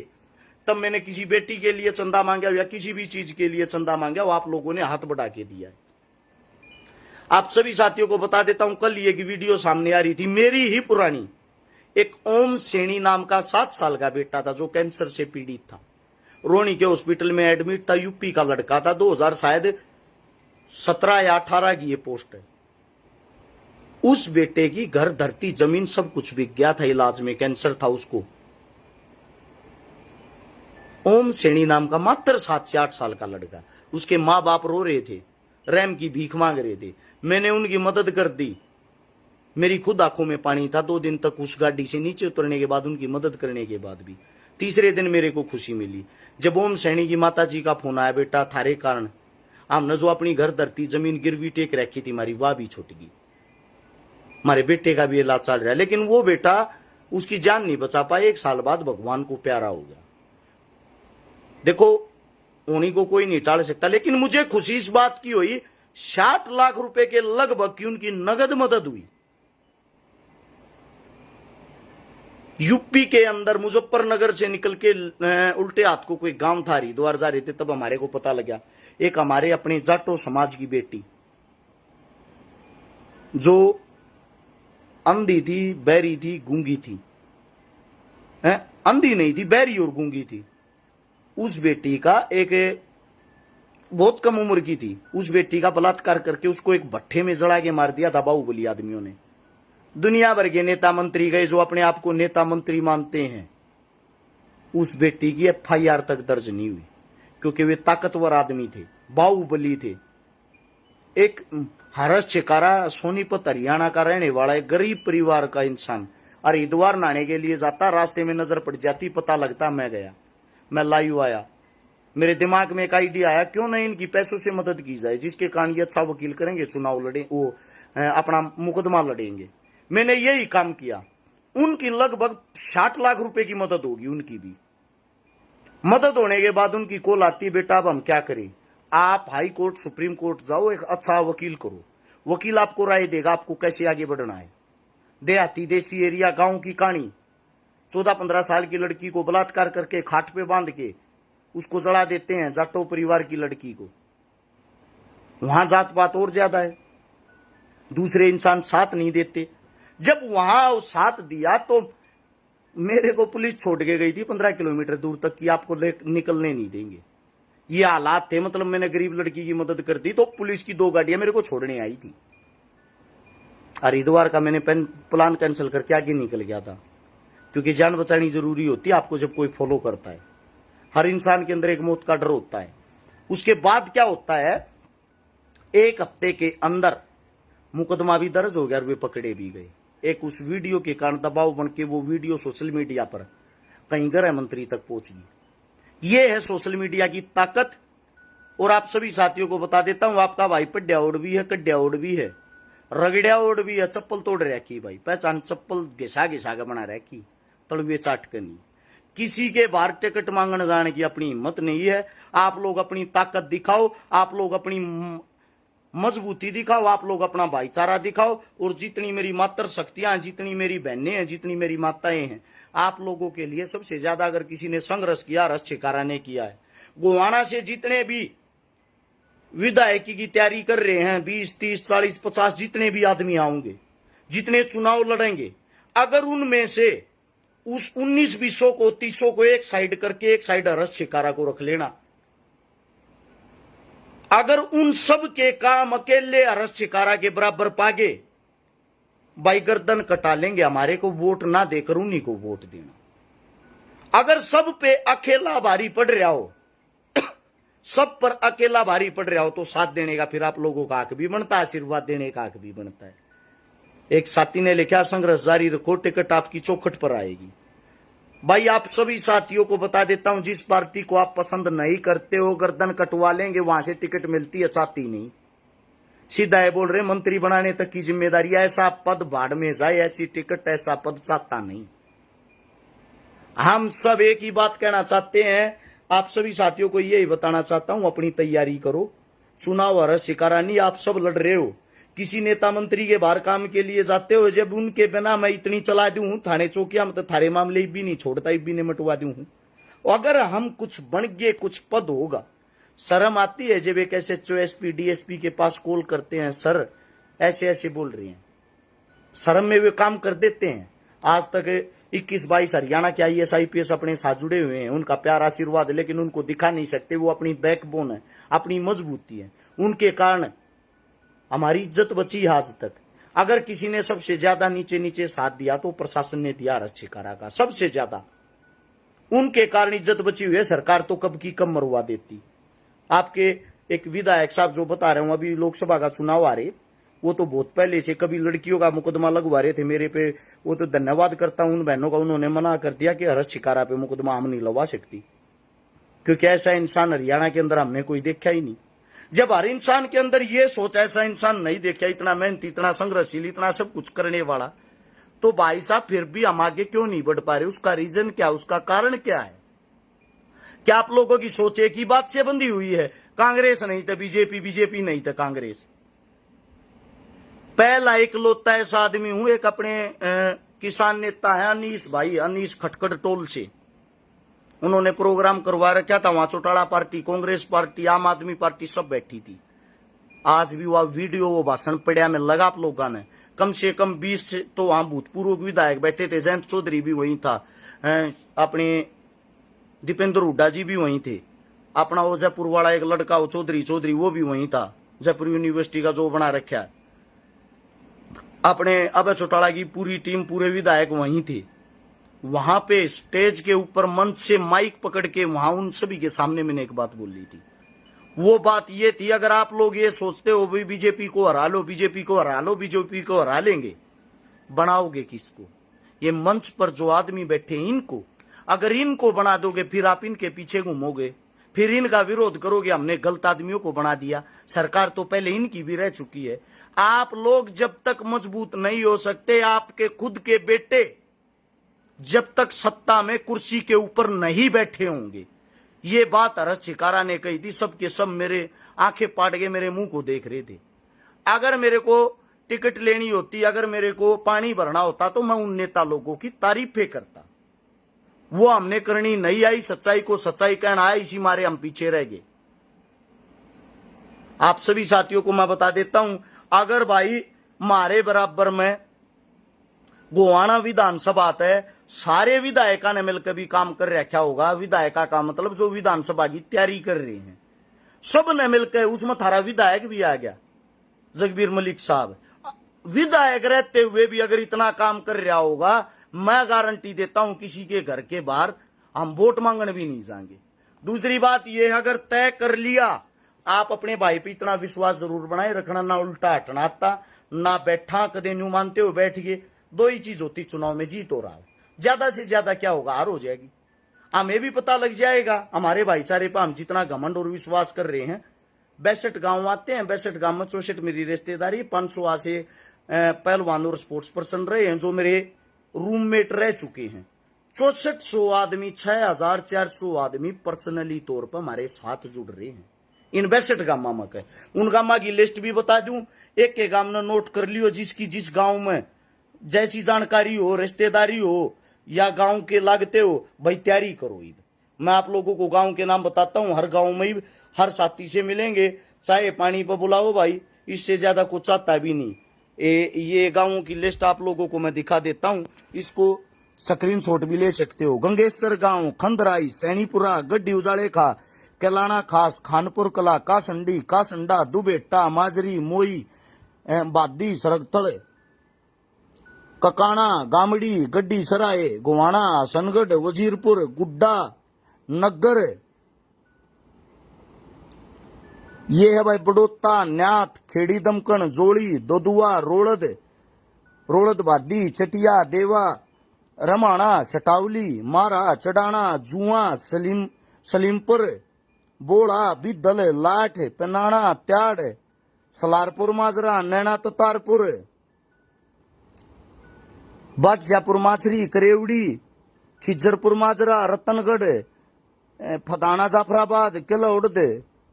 तब मैंने किसी बेटी के लिए चंदा मांगा या किसी भी चीज के लिए चंदा मांगा, वो आप लोगों ने हाथ बढ़ा के दिया है। आप सभी साथियों को बता देता हूं, कल ये वीडियो सामने आ रही थी मेरी ही पुरानी। एक ओम सैनी नाम का 7 साल का बेटा था जो कैंसर से पीड़ित था, रोनी के हॉस्पिटल में एडमिट था। यूपी का लड़का था, 2000 शायद 17 या 18 की ये पोस्ट है। उस बेटे की घर, धरती, जमीन सब कुछ बिक गया था इलाज में, कैंसर था उसको। ओम सैनी नाम का मात्र 7 से 8 साल का लड़का, उसके माँ बाप रो रहे थे, रैम की भीख मांग रहे थे, मैंने उनकी मदद कर दी। मेरी खुद आंखों में पानी था 2 दिन तक, उस गाड़ी से नीचे उतरने के बाद, उनकी मदद करने के बाद भी। तीसरे दिन मेरे को खुशी मिली जब ओम सैनी की माता जी का फोन आया, बेटा थारे कारण हमने जो अपनी घर, धरती, जमीन गिरवी टेक रखी थी हमारी, वह भी छूट गई, हमारे बेटे का भी इलाज चल रहा है। लेकिन वो बेटा उसकी जान नहीं बचा पाया, 1 साल बाद भगवान को प्यारा हो गया। देखो उन्हीं को कोई नहीं टाल सकता, लेकिन मुझे खुशी इस बात की हुई 60 लाख रुपए के लगभग की उनकी नगद मदद हुई। यूपी के अंदर मुजफ्फरनगर से निकल के उल्टे हाथ को कोई गांव था, हरिद्वार जा रहे थे, तब हमारे को पता लगा एक हमारे अपने जाटो समाज की बेटी जो अंधी थी, बहरी थी, गूंगी थी, अंधी नहीं थी, बहरी और गूंगी थी। उस बेटी का एक बहुत कम उम्र की थी, उस बेटी का बलात्कार करके उसको एक भट्ठे में जला के मार दिया था बाहुबली आदमियों ने। दुनिया भर के नेता मंत्री गए जो अपने आप को नेता मंत्री मानते हैं, उस बेटी की FIR तक दर्ज नहीं हुई, क्योंकि वे ताकतवर आदमी थे, बाहुबली थे। एक हरस चिकारा, सोनीपत हरियाणा का रहने वाला एक गरीब परिवार का इंसान हरिद्वार नहाने के लिए जाता, रास्ते में नजर पड़ जाती, पता लगता, मैं गया, मैं लाइव आया। मेरे दिमाग में एक आइडिया आया, क्यों नहीं इनकी पैसों से मदद की जाए, जिसके कारण ये अच्छा वकील करेंगे, चुनाव लड़े, वो अपना मुकदमा लड़ेंगे। मैंने यही काम किया। उनकी लगभग 60 लाख रुपए की मदद होगी, उनकी भी मदद होने के बाद उनकी कॉल आती, बेटा अब हम क्या करें, आप हाई कोर्ट, सुप्रीम कोर्ट जाओ, एक अच्छा वकील करो, वकील आपको राय देगा आपको कैसे आगे बढ़ना है। देहाती देसी एरिया गांव की कहानी। 14-15 साल की लड़की को बलात्कार करके खाट पे बांध के उसको जला देते हैं, जाटो परिवार की लड़की को। वहां जात पात और ज्यादा है, दूसरे इंसान साथ नहीं देते। जब वहां साथ दिया तो मेरे को पुलिस छोड़ के गई थी 15 किलोमीटर दूर तक कि आपको निकलने नहीं देंगे। ये हालात थे, मतलब मैंने गरीब लड़की की मदद कर दी तो पुलिस की 2 गाड़ियां मेरे को छोड़ने आई थी। हरिद्वार का मैंने प्लान कैंसिल करके आगे निकल गया था, क्योंकि जान बचानी जरूरी होती है आपको जब कोई फॉलो करता है। हर इंसान के अंदर एक मौत का डर होता है। उसके बाद क्या होता है, 1 हफ्ते के अंदर मुकदमा भी दर्ज हो गया और वे पकड़े भी गए। एक उस वीडियो के कारण दबाव बन के वो वीडियो सोशल मीडिया पर कहीं गृह मंत्री तक पहुंच गई। ये है सोशल मीडिया की ताकत। और आप सभी साथियों को बता देता हूं, आपका भाई पड्या ओड भी है, कड्या ओड भी है, रगड़िया ओड भी है, चप्पल तोड़ रखी भाई, पहचान चप्पल घिसा घिसा के बना रखी, तड़वे चाट कर नहीं। किसी के बाहर टिकट मांगने जाने की अपनी हिम्मत नहीं है। आप लोग अपनी ताकत दिखाओ, आप लोग अपनी मजबूती दिखाओ, आप लोग अपना भाईचारा दिखाओ। और जितनी मेरी मातृ शक्तियां, जितनी मेरी बहनें हैं, जितनी मेरी माताएं हैं, आप लोगों के लिए सबसे ज्यादा अगर किसी ने संघर्ष किया, रस छिकारा ने किया है। गोवाना से जितने भी विधायकी की तैयारी कर रहे हैं, 20, 30, 40, 50 जितने भी आदमी आएंगे, जितने चुनाव लड़ेंगे, अगर उनमें से उस 19-20 को 30 को एक साइड करके एक साइड रस छिकारा को रख लेना, अगर उन सब के काम अकेले अरस छिकारा के बराबर पागे, भाई गर्दन कटा लेंगे। हमारे को वोट ना देकर उन्हीं को वोट देना। अगर सब पे अकेला भारी पड़ रहा हो, सब पर अकेला भारी पड़ रहा हो, तो साथ देने का फिर आप लोगों का हक भी बनता है, आशीर्वाद देने का हक भी बनता है। एक साथी ने लिखा, संघर्ष जारी रखो, टिकट आपकी चौखट पर आएगी। भाई आप सभी साथियों को बता देता हूं, जिस पार्टी को आप पसंद नहीं करते हो, गर्दन कटवा लेंगे, वहां से टिकट मिलती है, चाहती नहीं। सीधा है बोल रहे, मंत्री बनाने तक की जिम्मेदारी, ऐसा पद भाड़ में जाए, ऐसी टिकट, ऐसा पद चाहता नहीं। हम सब एक ही बात कहना चाहते हैं, आप सभी साथियों को यही बताना चाहता हूं, अपनी तैयारी करो। चुनाव हर शिकारा नहीं, आप सब लड़ रहे हो। किसी नेता मंत्री के बाहर काम के लिए जाते हो, जब उनके बिना मैं इतनी चला दूं हूं थाने चौकिया में, तो थारे मामले भी नहीं छोड़ता, भी नहीं मिटवा दूं हूं। अगर हम कुछ बन गए, कुछ पद होगा, शर्म आती है जब एक SHO SP DSP के पास कॉल करते हैं, सर ऐसे ऐसे बोल रहे हैं, शर्म में वे काम कर देते हैं। आज तक 21-22 हरियाणा के IAS IPS अपने साथ जुड़े हुए हैं, उनका प्यार आशीर्वाद, लेकिन उनको दिखा नहीं सकते। वो अपनी बैकबोन है, अपनी मजबूती है, उनके कारण हमारी इज्जत बची आज तक। अगर किसी ने सबसे ज्यादा नीचे नीचे साथ दिया तो प्रशासन ने दिया रस छिकारा का, सबसे ज्यादा उनके कारण इज्जत बची हुई है। सरकार तो कब की कम मरवा देती। आपके एक विधायक साहब जो बता रहे हूं, अभी लोकसभा का चुनाव आ रहे, वो तो बहुत पहले से कभी लड़कियों का मुकदमा लगवा रहे थे मेरे पे। वो तो धन्यवाद करता हूं उन बहनों का, उन्होंने मना कर दिया कि हरस छिकारा पे मुकदमा हम नहीं लगवा सकती, क्योंकि ऐसा इंसान हरियाणा के अंदर हमने कोई देखा ही नहीं। जब हर इंसान के अंदर ये सोच, ऐसा इंसान नहीं देखा, इतना मेहनती, इतना संघर्षशील, इतना सब कुछ करने वाला, तो भाई साहब फिर भी हम आगे क्यों नहीं बढ़ पा रहे? उसका रीजन क्या, उसका कारण क्या है? क्या आप लोगों की सोच एक ही बात से बंधी हुई है? कांग्रेस नहीं तो बीजेपी, बीजेपी नहीं तो कांग्रेस। पहला इकलौता ऐसा आदमी हूं, एक अपने किसान नेता है अनीस भाई, अनीस खटखट टोल से, उन्होंने प्रोग्राम करवा रखा था, वहां चौटाला पार्टी, कांग्रेस पार्टी, आम आदमी पार्टी सब बैठी थी। आज भी वह वीडियो, वो भाषण पड़ा में लगा आप लोगों ने, कम से कम 20 तो वहां भूतपूर्व विधायक बैठे थे। जयंत चौधरी भी वहीं था, अपने दीपेंद्र हुड्डा जी भी वहीं थे, अपना वो जयपुर वाला एक लड़का वो चौधरी वो भी वहीं था, जयपुर यूनिवर्सिटी का जो बना रखा है। अपने अभय चौटाला की पूरी टीम, पूरे विधायक वहीं थे। वहां पे स्टेज के ऊपर मंच से माइक पकड़ के वहां उन सभी के सामने मैंने एक बात बोली थी। वो बात ये थी, अगर आप लोग ये सोचते हो भाई बीजेपी को हरा लो, बीजेपी को हरा लो, बीजेपी को हरा लेंगे, बनाओगे किसको? ये मंच पर जो आदमी बैठे इनको, अगर इनको बना दोगे फिर आप इनके पीछे घूमोगे, फिर इनका विरोध करोगे, हमने गलत आदमियों को बना दिया। सरकार तो पहले इनकी भी रह चुकी है। आप लोग जब तक मजबूत नहीं हो सकते, आपके खुद के बेटे जब तक सत्ता में कुर्सी के ऊपर नहीं बैठे होंगे, ये बात हरस छिकारा ने कही थी, सबके सब मेरे आंखें पाट के मेरे मुंह को देख रहे थे। अगर मेरे को टिकट लेनी होती, अगर मेरे को पानी भरना होता तो मैं उन नेता लोगों की तारीफें करता। वो हमने करनी नहीं आई, सच्चाई को सच्चाई कहना आया, इसी मारे हम पीछे रह गए। आप सभी साथियों को मैं बता देता हूं, अगर भाई मारे बराबर में गोवाना विधानसभा है, सारे विधायका ने मिलकर भी काम कर रखा होगा। विधायका का मतलब जो विधानसभा की तैयारी कर रहे हैं, सब ने मिलकर, उसमें थारा विधायक भी आ गया जगबीर मलिक साहब। विधायक रहते हुए भी अगर इतना काम कर रहा होगा, मैं गारंटी देता हूं किसी के घर के बाहर हम वोट मांगने भी नहीं जाएंगे। दूसरी बात यह, अगर तय कर लिया, आप अपने भाई पे इतना विश्वास जरूर बनाए रखना, ना उल्टा हटना आता, ना बैठा कदे न्यू मानते हो बैठ गए। दो ही चीज होती चुनाव में, जीत हो रहा है, ज्यादा से ज्यादा क्या होगा, हार हो जाएगी। हमें भी पता लग जाएगा हमारे भाईचारे पर हम जितना घमंड और विश्वास कर रहे हैं। 62 गांव आते हैं, 62 गांव में 64 मेरी रिश्तेदारी, 500 से पहलवान और स्पोर्ट्स पर्सन रहे हैं जो मेरे रूममेट रह चुके हैं। 6400 आदमी, 6400 आदमी पर्सनली तौर पर हमारे साथ जुड़ रहे हैं इन 62 गांव में। उन गांव की लिस्ट भी बता दूं, एक के गांव ने नोट कर लियो, जिसकी जिस गांव में जैसी जानकारी हो, रिश्तेदारी हो या गांव के लागते हो, भाई तैयारी करो। मैं आप लोगों को गांव के नाम बताता हूं, हर गांव में हर साथी से मिलेंगे, चाहे पानी पर बुलाओ भाई, इससे ज्यादा कुछ चाहता भी नहीं। ये गांवों की लिस्ट आप लोगों को मैं दिखा देता हूं, इसको स्क्रीनशॉट भी ले सकते हो। गंगेश्वर गांव, खंदराई, सैनीपुरा, गड्डी उजाले खा, कैलाना खास, खानपुर कला, कासंडी, कासंडा, दुबेटा, माजरी, मोई, बादी, सरगतल, ककाना, गामड़ी, गड्डी सराय, गोवाना, सनगढ़, वजीरपुर, गुड्डा, नगर, ये है भाई बड़ोता, न्यात, खेड़ी दमकन, जोड़ी, दोदुआ, रोड़द बादी, चटिया, देवा, रमाना, चटावली, मारा, चडाना, जुआ, सलीमपुर, बोड़ा, बिदल, लाठ, पेनाना, त्याड़, सलारपुर माजरा, नैना ततारपुर, बादशाहपुर माछरी, करेवड़ी, खिजरपुर माजरा, रतनगढ़, फदाना, जाफराबाद, किलौड़,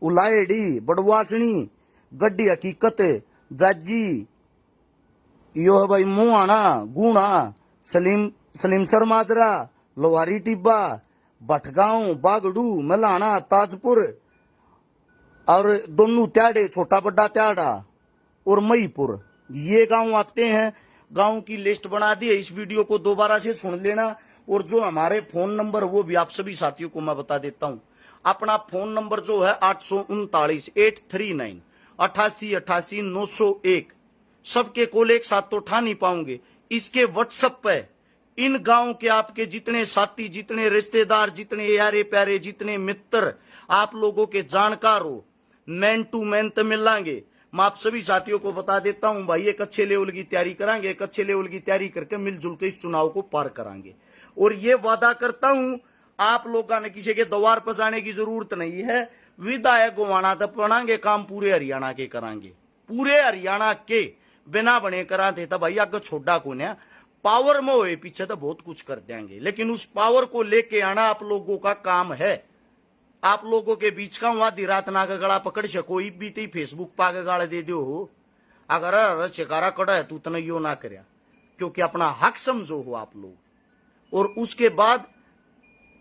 उलायडी, बड़वासणी, गड्डी हकीकत, जाजी, यो है भाई मुआना, गुणा, सलीमसर माजरा, लोहारी टिब्बा, भटगांव, बागड़ू, मलाना, ताजपुर और दोनों त्याड़े, छोटा बड्डा त्याड़ा और मईपुर, ये गांव आते हैं। गांव की लिस्ट बना दी है, इस वीडियो को दोबारा से सुन लेना। और जो हमारे फोन नंबर, वो भी आप सभी साथियों को मैं बता देता हूं। अपना फोन नंबर जो है 839 839 8888 901, सबके कॉल एक साथ तो उठा नहीं पाऊंगे। इसके व्हाट्सएप पे इन गांव के आपके जितने साथी, जितने रिश्तेदार, जितने यारे प्यारे, जितने मित्र आप लोगों के जानकार हो, मैन टू मैन तो मिलांगे। मैं आप सभी साथियों को बता देता हूं भाई, एक अच्छे लेवल की तैयारी करांगे, एक अच्छे लेवल की तैयारी करके मिलजुल के इस चुनाव को पार करांगे। और ये वादा करता हूं, आप लोगों ने किसी के द्वार पर जाने की जरूरत नहीं है। विधायक गोवाना तक बनाएंगे, काम पूरे हरियाणा के करांगे, पूरे हरियाणा के बिना बने कराते तब भाई आगे छोड़ा को ना पावर में हुए पीछे तो बहुत कुछ कर देंगे, लेकिन उस पावर को लेके आना आप लोगों का काम है। आप लोगों के बीच का आधी रात ना का गला पकड़ से कोई भी ती फेसबुक पा के गाड़ दे दो हो, अगर शिकारा कड़ा है तू तो यो ना कर, क्योंकि अपना हक समझो हो आप लोग। और उसके बाद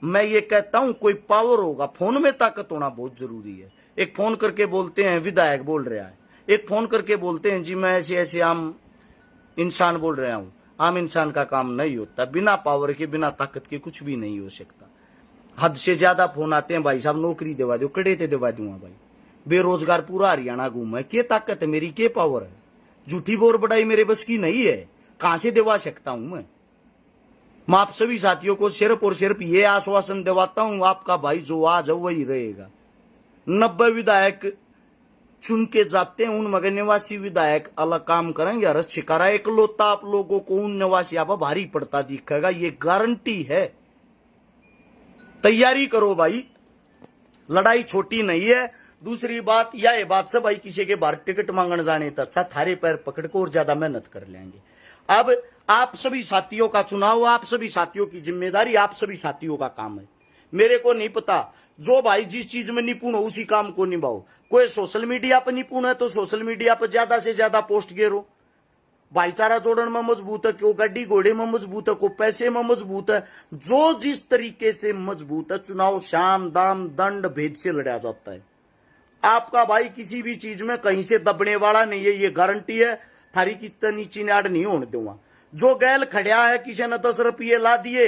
मैं ये कहता हूं, कोई पावर होगा, फोन में ताकत होना बहुत जरूरी है। एक फोन करके बोलते हैं विधायक बोल रहा है, एक फोन करके बोलते हैं जी मैं ऐसे ऐसे आम इंसान बोल रहा हूं। आम इंसान का काम नहीं होता, बिना पावर के, बिना ताकत के कुछ भी नहीं हो सकता। हद से ज्यादा फोन आते हैं, भाई साहब नौकरी दिवा दो, कड़े ते दिवा दूंगा भाई, बेरोजगार पूरा हरियाणा घूम है, के ताकत है मेरी, के पावर है, झूठी बोर बढ़ाई मेरे बस की नहीं है, कहां से दिवा सकता हूं मैं आप सभी साथियों को सिर्फ और सिर्फ ये आश्वासन दिवाता हूं, आपका भाई जो आज है वही रहेगा। 90 विधायक चुन के जाते हैं, उन मगर निवासी विधायक अलग काम करेंगे। अरे शिकारा एकलौता आप लोगों को उन निवासी आप भारी पड़ता दिखेगा, ये गारंटी है। तैयारी करो भाई, लड़ाई छोटी नहीं है। दूसरी बात यह बात से भाई किसी के बाहर टिकट मांगने जाने तक अच्छा थारे पैर पकड़ को और ज्यादा मेहनत कर लेंगे। अब आप सभी साथियों का चुनाव, आप सभी साथियों की जिम्मेदारी, आप सभी साथियों का काम है। मेरे को नहीं पता, जो भाई जिस चीज में निपुण हो उसी काम को निभाओ। कोई सोशल मीडिया पर निपुण है तो सोशल मीडिया पर ज्यादा से ज्यादा पोस्ट गेरो, भाईचारा जोड़न में मजबूत है, क्यों गड्डी घोड़े में मजबूत है, को पैसे में मजबूत है। जो जिस तरीके से मजबूत है, चुनाव शाम दाम दंड भेद से लड़ा जाता है। आपका भाई किसी भी चीज में कहीं से दबने वाला नहीं है, ये गारंटी है। थारी कितनी चिनाड़ नहीं होने दूंगा। जो गैल खड़िया है, किसी ने 10 रुपये ला दिए,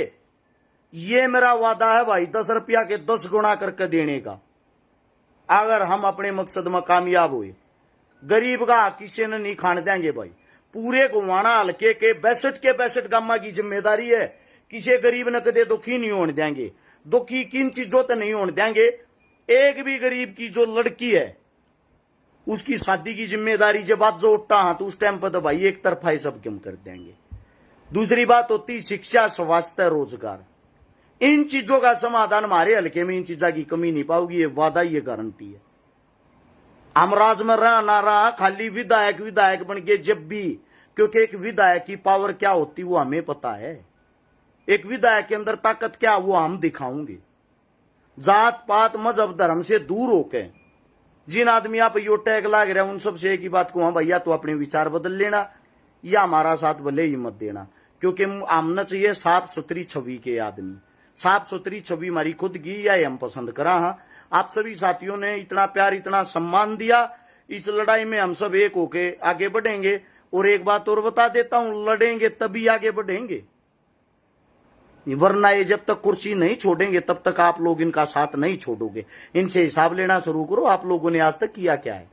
ये मेरा वादा है भाई 10 रुपया के 10 गुना करके देने का, अगर हम अपने मकसद में कामयाब हुए। गरीब का किसी ने नहीं खाने देंगे भाई। पूरे गोवाना हल्के के 62 गामा की जिम्मेदारी है। किसी गरीब ने कदे दुखी नहीं होने देंगे। दुखी किन चीजों तो नहीं होने देंगे। एक भी गरीब की जो लड़की है, उसकी शादी की जिम्मेदारी जब बात जो उठता है तो उस टाइम पर तो भाई एक तरफा ही सब कम कर देंगे। दूसरी बात होती शिक्षा, स्वास्थ्य, रोजगार। इन चीजों का समाधान हमारे हल्के में इन चीजों की कमी नहीं पाओगी, ये वादा, ये गारंटी है। हम राज में रहा ना रहा, खाली विधायक विधायक बन के जब भी, क्योंकि एक विधायक की पावर क्या होती वो हमें पता है। एक विधायक के अंदर ताकत क्या वो हम दिखाऊंगे। जात पात मजहब धर्म से दूर होके जिन आदमी आप यो टैग लाग रहे हैं उन सबसे एक ही बात को, हाँ भैया तो अपने विचार बदल लेना या हमारा साथ भले ही मत देना। क्योंकि हमने चाहिए साफ सुथरी छवि के आदमी। साफ सुथरी छवि हमारी खुद की या हम पसंद करा। हाँ, आप सभी साथियों ने इतना प्यार इतना सम्मान दिया। इस लड़ाई में हम सब एक होके आगे बढ़ेंगे। और एक बात और बता देता हूं, लड़ेंगे तभी आगे बढ़ेंगे, वरना ये जब तक कुर्सी नहीं छोड़ेंगे तब तक आप लोग इनका साथ नहीं छोड़ोगे। इनसे हिसाब लेना शुरू करो, आप लोगों ने आज तक किया क्या है।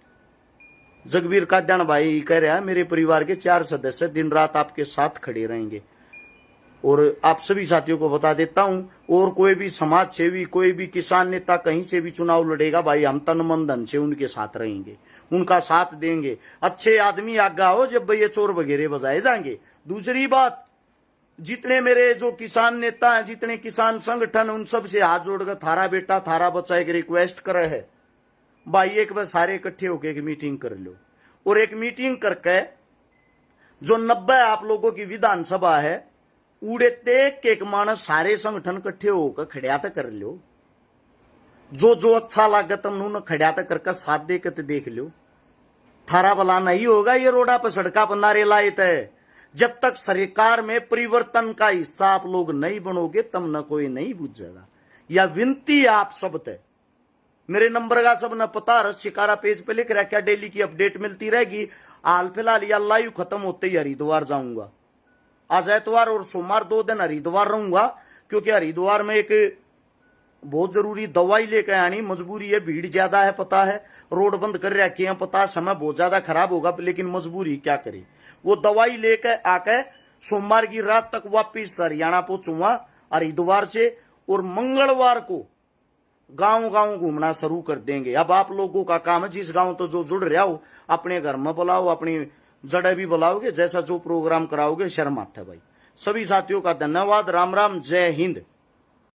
जगबीर काद्यान भाई कह रहा है मेरे परिवार के 4 सदस्य दिन रात आपके साथ खड़े रहेंगे। और आप सभी साथियों को बता देता हूं, और कोई भी समाज सेवी, कोई भी किसान नेता कहीं से भी चुनाव लड़ेगा भाई, हम तन मन धन से उनके साथ रहेंगे, उनका साथ देंगे। अच्छे आदमी आगा हो जब भाई ये चोर वगैरह बजाए जाएंगे। दूसरी बात, जितने मेरे जो किसान नेता हैं, जितने किसान संगठन, उन सब से हाथ जोड़कर थारा बेटा थारा बच्चा एक रिक्वेस्ट करे है भाई, एक बार सारे इकट्ठे होकर एक मीटिंग कर लो। और एक मीटिंग करके जो 90 आप लोगों की विधानसभा है, उड़े तेक एक मानस सारे संगठन इकट्ठे होकर खड़िया तक कर लो। जो अच्छा लागत उन्होंने खड़िया तक करके साथ दे के देख लो। थारा भला नहीं होगा ये रोडा पर सड़का पर नारे लाए थे। जब तक सरकार में परिवर्तन का हिस्सा आप लोग नहीं बनोगे तब न कोई नहीं बुझेगा। या विनती आप सब तय, मेरे नंबर का सब न पता, शिकारा पेज पे लिख रहा, क्या डेली की अपडेट मिलती रहेगी। हाल फिलहाल या लाइव खत्म होते ही हरिद्वार जाऊंगा। आज एतवार और सोमवार 2 दिन हरिद्वार रहूंगा, क्योंकि हरिद्वार में एक बहुत जरूरी दवाई लेकर आनी, मजबूरी है, भीड़ ज्यादा है पता है, रोड बंद कर रखे हैं पता, समय बहुत ज्यादा खराब होगा, लेकिन मजबूरी क्या करे। वो दवाई लेकर आकर सोमवार की रात तक वापिस हरियाणा पहुंचूंगा हरिद्वार से, और मंगलवार को गांव गांव घूमना शुरू कर देंगे। अब आप लोगों का काम है, जिस गांव तो जो जुड़ रहा हो अपने घर में बुलाओ, अपनी जड़े भी बुलाओगे, जैसा जो प्रोग्राम कराओगे शर्म आता है भाई। सभी साथियों का धन्यवाद। राम राम, जय हिंद।